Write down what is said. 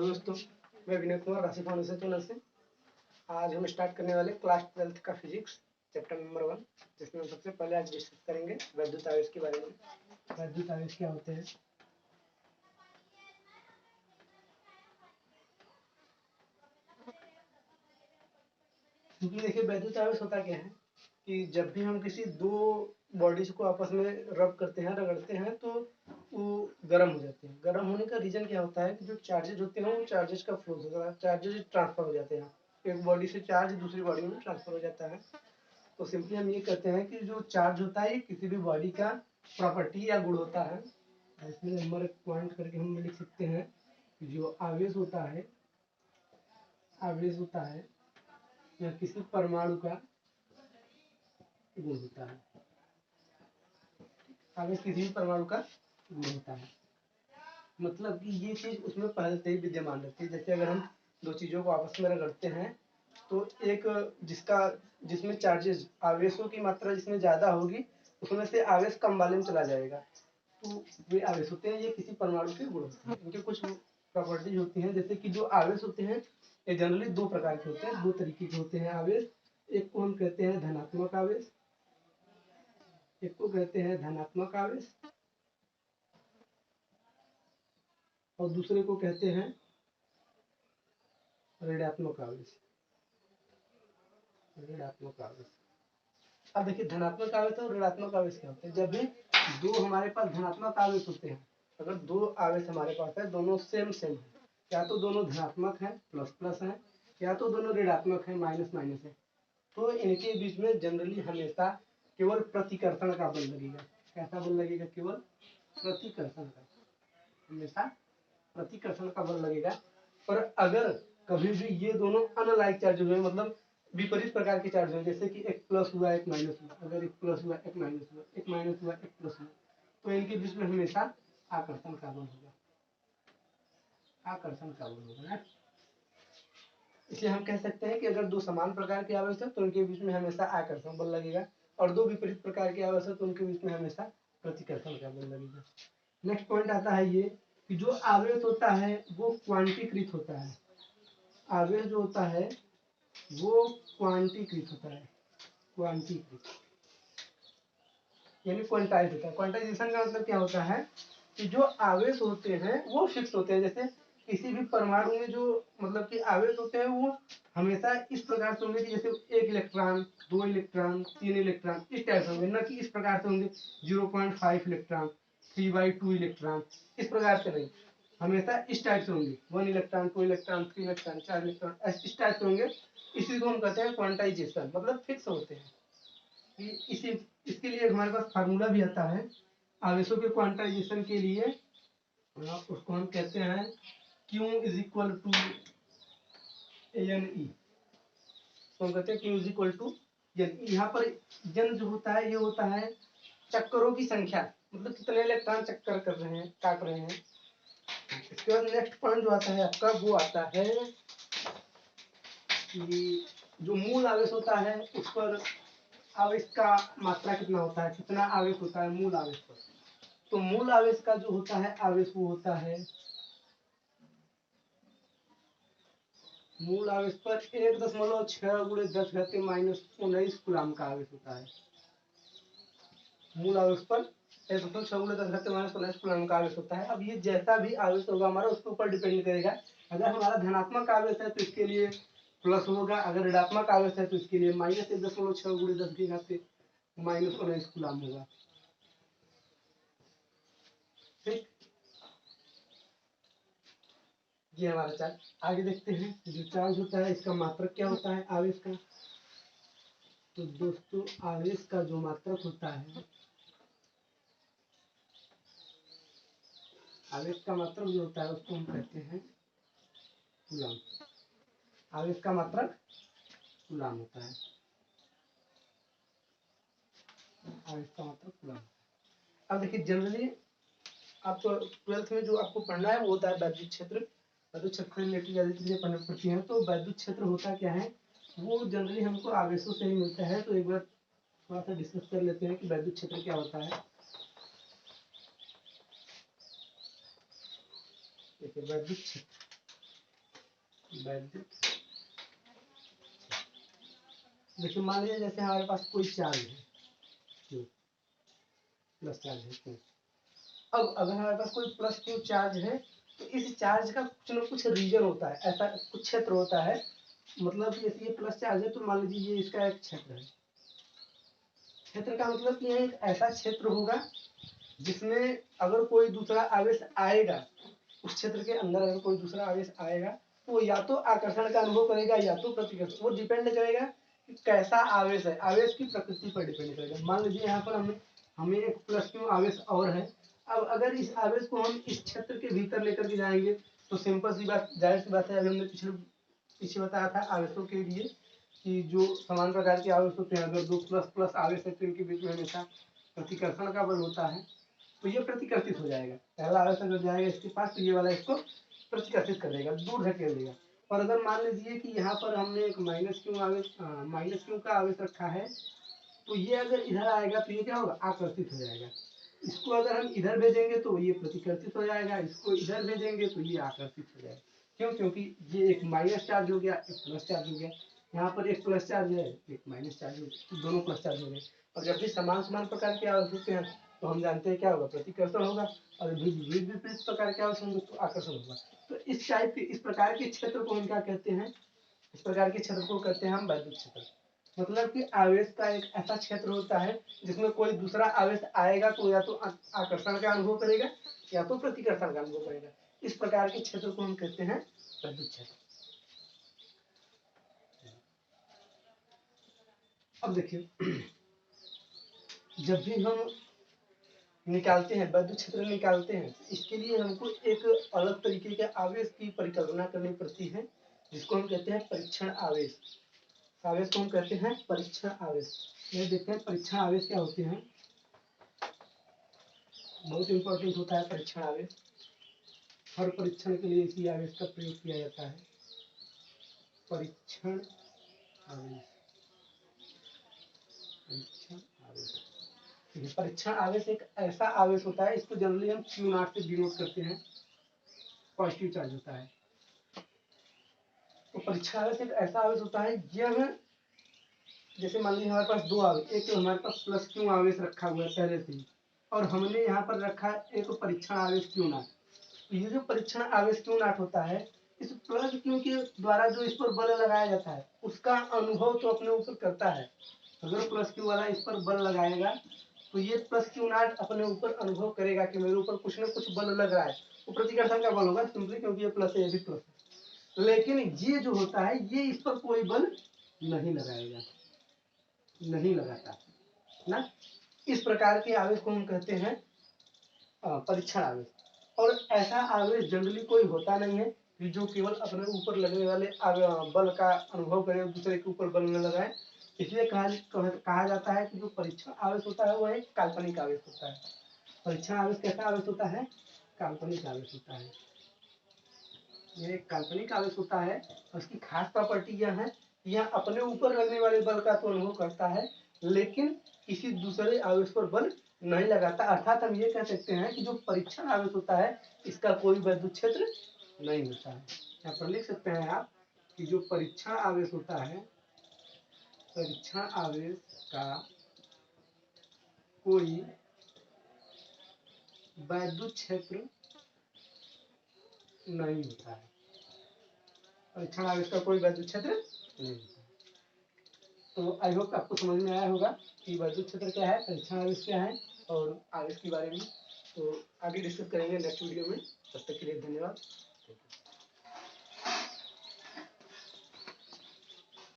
Hello दोस्तों, मैं विनय कुमार राशि फाउंडेशन चैनल से। आज हम स्टार्ट करने वाले क्लास 12th का फिजिक्स चैप्टर नंबर 1, जिसमें हम सबसे पहले आज डिस्कस करेंगे वैद्युत आवेश के बारे में। वैद्युत आवेश क्या होते हैं? क्योंकि देखिए, वैद्युत आवेश होता क्या है कि जब भी हम किसी दो बॉडीज को आपस में रब करते हैं, रगड़ते हैं, तो वो गर्म हो जाते हैं। गर्म होने का रीजन क्या होता है कि जो चार्जेज होते हैं वो चार्जेज का फ्लो होता है, चार्जेज ट्रांसफर हो जाते हैं। एक बॉडी से चार्ज दूसरी बॉडी में ट्रांसफर हो जाता है। तो सिंपली हम ये कहते हैं कि जो चार्ज होता है ये किसी भी बॉडी का प्रॉपर्टी या गुण होता है। इसमें नंबर पॉइंट करके हम लिख सकते हैं कि जो आवेश होता है, या किसी परमाणु का गुण होता है। आवेश किसी भी परमाणु का गुण होता है, मतलब कि ये चीज उसमें पहले से ही विद्यमान रहती है। जैसे अगर हम दो चीजों को आपस में रगड़ते हैं तो एक जिसमें चार्जेस, आवेशों की मात्रा जिसमें ज्यादा होगी उसमें से आवेश कम वाले में चला जाएगा। तो वे आवेश होते हैं, ये किसी परमाणु के गुण होते हैं। इनके कुछ प्रॉपर्टीज होती हैं, जैसे कि जो आवेश होते हैं ये जनरली दो प्रकार के होते हैं, दो तरीके के होते हैं आवेश। एक को हम कहते हैं धनात्मक आवेश, और दूसरे को कहते हैं ऋणात्मक आवेश। अब देखिए, धनात्मक आवेश और ऋणात्मक आवेश क्या होते हैं। जब भी दो हमारे पास धनात्मक आवेश होते हैं, अगर दो आवेश हमारे पास है, दोनों सेम है, या तो दोनों धनात्मक है प्लस प्लस है, या तो दोनों ऋणात्मक है माइनस माइनस है, तो इनके बीच में जनरली हमेशा केवल प्रतिकर्षण का बल लगेगा। कैसा बल लगेगा? केवल प्रतिकर्षण का, हमेशा प्रतिकर्षण का बल लगेगा। पर अगर कभी भी ये दोनों अनलाइक चार्ज हुए, मतलब विपरीत प्रकार के चार्ज हुए, जैसे कि एक प्लस हुआ एक माइनस हुआ, अगर एक प्लस हुआ एक माइनस हुआ, एक माइनस हुआ एक प्लस हुआ, तो इनके बीच में हमेशा आकर्षण का बल होगा। इसलिए हम कह सकते हैं कि अगर दो समान प्रकार के आवेश है तो उनके बीच में हमेशा आकर्षण बल लगेगा, और दो विपरीत प्रकार के आवेश है तो उनके बीच में हमेशा प्रतिकर्षण का बल लगेगा। नेक्स्ट पॉइंट आता है ये कि जो आवेश होता है वो क्वांटीकृत होता है। आवेश जो होता है वो क्वांटीकृत होता है, यानी क्वांटाइज होता है। क्वांटाइजेशन का मतलब क्या होता है कि जो आवेश होते हैं वो फिक्स होते हैं। जैसे किसी भी परमाणु में जो मतलब कि आवेश होते हैं वो हमेशा इस प्रकार से होंगे कि जैसे 1 इलेक्ट्रॉन, 2 इलेक्ट्रॉन, 3 इलेक्ट्रॉन, इस टाइप से होंगे, न कि इस प्रकार से होंगे 0.5 इलेक्ट्रॉन, 3/2 इलेक्ट्रॉन, इस प्रकार से नहीं। हमेशा इस टाइप से होंगे, 1 इलेक्ट्रॉन, 2 इलेक्ट्रॉन, 3 इलेक्ट्रॉन, 4 इलेक्ट्रॉन, इस टाइप से होंगे। इसी को हम कहते हैं क्वांटाइजेशन, मतलब फिक्स होते हैं। इसके लिए हमारे पास फार्मूला भी आता है आवेशों के क्वांटाइजेशन के लिए, उसको हम कहते हैं Q is equal to NE। तो हम कहते हैं Q is equal to NE। यहाँ पर जन जो होता है ये होता है चक्करों की संख्या, मतलब कितने इलेक्ट्रॉन चक्कर कर रहे हैं, काट रहे हैं। इसके बाद नेक्स्ट पॉइंट जो आता है आपका, वो आता है कि जो मूल आवेश होता है उस पर आवेश का मात्रा कितना होता है, कितना आवेश होता है मूल आवेश पर। तो मूल आवेश का जो होता है आवेश, वो होता है मूल आवेश पर 1.6 × 10⁻⁻⁹ कूलम का आवेश होता है। मूल आवेश पर 1.6 × 10⁻⁻⁹ कूलम का आवेश होता है। अब ये जैसा भी आवेश होगा हमारा उसके ऊपर डिपेंड करेगा। अगर हमारा धनात्मक आवेश है तो इसके लिए प्लस होगा, अगर ऋणात्मक आवेश है तो इसके लिए -1.6 × 10⁻⁻⁹ कूलम होगा। ठीक, ये हमारा चार्ज। आगे देखते हैं जो चार्ज होता है इसका मात्रक क्या होता है आवेश का। तो दोस्तों, आवेश का जो मात्रक होता है, आवेश का मात्रक जो होता है उसको हम कहते हैं कूलम। आवेश का मात्रक कूलम होता है, आवेश का मात्रक कूलम। अब देखिए, जनरली आप 12th में जो आपको पढ़ना है वो होता है वैद्युत क्षेत्र। वैद्युत क्षेत्र से रिलेटेड ज्यादा चीजें पढ़नी पड़ती हैं। तो वैद्युत क्षेत्र होता क्या है, वो जनरली हमको आवेशों से ही मिलता है। तो एक बार थोड़ा सा डिस्कस कर लेते हैं कि वैद्युत क्षेत्र क्या होता है। देखिए, वैद्युत क्षेत्र वैद्युत। देखिए मान लीजिए जैसे हमारे पास कोई चार्ज है क्यू, प्लस चार्ज है क्यू। अब अगर हमारे पास कोई प्लस क्यू चार्ज है तो इस चार्ज का कुछ ना कुछ रीजन होता है, ऐसा कुछ क्षेत्र होता है। मतलब जैसे ये प्लस चार्ज है तो मान लीजिए ये इसका एक क्षेत्र है। क्षेत्र का मतलब कि यह एक ऐसा क्षेत्र होगा जिसमें अगर कोई दूसरा आवेश आएगा, उस क्षेत्र के अंदर अगर कोई दूसरा आवेश आएगा तो या तो आकर्षण का अनुभव करेगा या तो प्रतिकर्षण। वो डिपेंड करेगा कि कैसा आवेश है, आवेश की प्रकृति पर डिपेंड करेगा। मान लीजिए यहाँ पर हमें एक प्लस क्यू आवेश और है। अब अगर इस आवेश को हम इस क्षेत्र के भीतर लेकर के जाएंगे तो सिंपल सी बात, जाहिर सी बात है, अभी हमने पीछे बताया था आवेशों के लिए कि जो समान प्रकार के आवेश होते हैं, अगर दो प्लस प्लस आवेश है तो इनके बीच में हमेशा प्रतिकर्षण का बल होता है, तो ये प्रतिकर्षित हो जाएगा। पहला आवेश अगर जाएगा इसके पास तो ये वाला इसको प्रतिकर्षित कर देगा, दूर धकेल देगा। और अगर मान लीजिए कि यहाँ पर हमने एक माइनस क्यू का आवेश रखा है, तो ये अगर इधर आएगा तो ये क्या होगा, आकर्षित हो जाएगा। इसको अगर हम इधर भेजेंगे तो ये प्रतिकर्षित हो जाएगा, इसको इधर भेजेंगे तो ये आकर्षित हो जाएगा। क्यों? क्योंकि ये एक माइनस चार्ज हो गया, एक प्लस चार्ज हो गया। यहाँ पर एक प्लस चार्ज है, एक माइनस चार्ज हो गया, तो दोनों प्लस चार्ज हो गए। और जब भी समान समान प्रकार के आवेश होते हैं तो हम जानते हैं क्या होगा, प्रतिकर्षण होगा। और विपरीत प्रकार के आवेश होंगे तो आकर्षण होगा। तो इस टाइप के, इस प्रकार के क्षेत्र को हम क्या कहते हैं, इस प्रकार के क्षेत्र को कहते हैं हम वैद्युत क्षेत्र। मतलब कि आवेश का एक ऐसा क्षेत्र होता है जिसमें कोई दूसरा आवेश आएगा तो या तो आकर्षण का अनुभव करेगा या तो प्रतिकर्षण का अनुभव करेगा। इस प्रकार के क्षेत्र को हम कहते हैं वैद्युत क्षेत्र। अब देखिए जब भी हम निकालते हैं, वैद्युत क्षेत्र निकालते हैं, इसके लिए हमको एक अलग तरीके के आवेश की परिकल्पना करनी पड़ती है, जिसको हम कहते हैं परीक्षण आवेश। आवेश को हम कहते हैं परीक्षण आवेश। ये देखते हैं परीक्षण आवेश क्या होते हैं। बहुत इंपॉर्टेंट होता है परीक्षण आवेश। हर परीक्षण के लिए इसी आवेश का प्रयोग किया जाता है, परीक्षण आवेश। परीक्षण आवेश, परीक्षण आवेश एक ऐसा आवेश होता है, इसको जनरली हम क्यू नॉट से डिनोट करते हैं, पॉजिटिव चार्ज होता है। तो परीक्षण आवेश एक ऐसा आवेश होता है, यह जैसे मान लीजिए हमारे पास दो आवेश, एक तो हमारे पास प्लस क्यू आवेश रखा हुआ है पहले से ही, और हमने यहाँ पर रखा एक परीक्षण आवेश क्यू नॉट। तो ये जो परीक्षण आवेश क्यू नॉट होता है, इस प्लस क्यू के द्वारा जो इस पर बल लगाया जाता है उसका अनुभव तो अपने ऊपर करता है। अगर प्लस क्यू वाला इस पर बल लगाएगा तो ये प्लस क्यू नॉट अपने ऊपर अनुभव करेगा कि मेरे ऊपर कुछ ना कुछ बल लग रहा है। वो प्रतिकर्षण का बल होगा सिंपली, क्योंकि ये प्लस है, ये भी प्लस है। लेकिन ये जो होता है ये इस पर कोई बल नहीं लगाएगा, नहीं लगाता ना। इस प्रकार के आवेश को हम कहते हैं परीक्षण आवेश। और ऐसा आवेश जनरली कोई होता नहीं है कि जो केवल अपने ऊपर लगने वाले बल का अनुभव करे, दूसरे के ऊपर बल न लगाए। इसलिए कहा जाता है कि जो परीक्षण आवेश होता है वह एक काल्पनिक आवेश होता है। परीक्षण आवेश कैसा आवेश होता है, काल्पनिक आवेश होता है। ये काल्पनिक आवेश होता है और इसकी खास प्रॉपर्टी यह है, यह अपने ऊपर लगने वाले बल का तो अनुभव करता है लेकिन किसी दूसरे आवेश पर बल नहीं लगाता। अर्थात हम ये कह सकते हैं कि जो परीक्षण आवेश होता है इसका कोई वैद्युत क्षेत्र नहीं होता है। यहाँ पर लिख सकते हैं आप कि जो परीक्षण आवेश होता है, परीक्षण आवेश का कोई वैद्युत क्षेत्र नहीं होता है। परीक्षण आवेश का कोई वैद्युत क्षेत्र नहीं होता। तो आई होप आपको समझ में आया होगा कि वैद्युत क्षेत्र क्या है, परीक्षण आवेश क्या है और आवेश के बारे में। तो आगे डिस्कस करेंगे नेक्स्ट वीडियो में। तब तक के लिए धन्यवाद।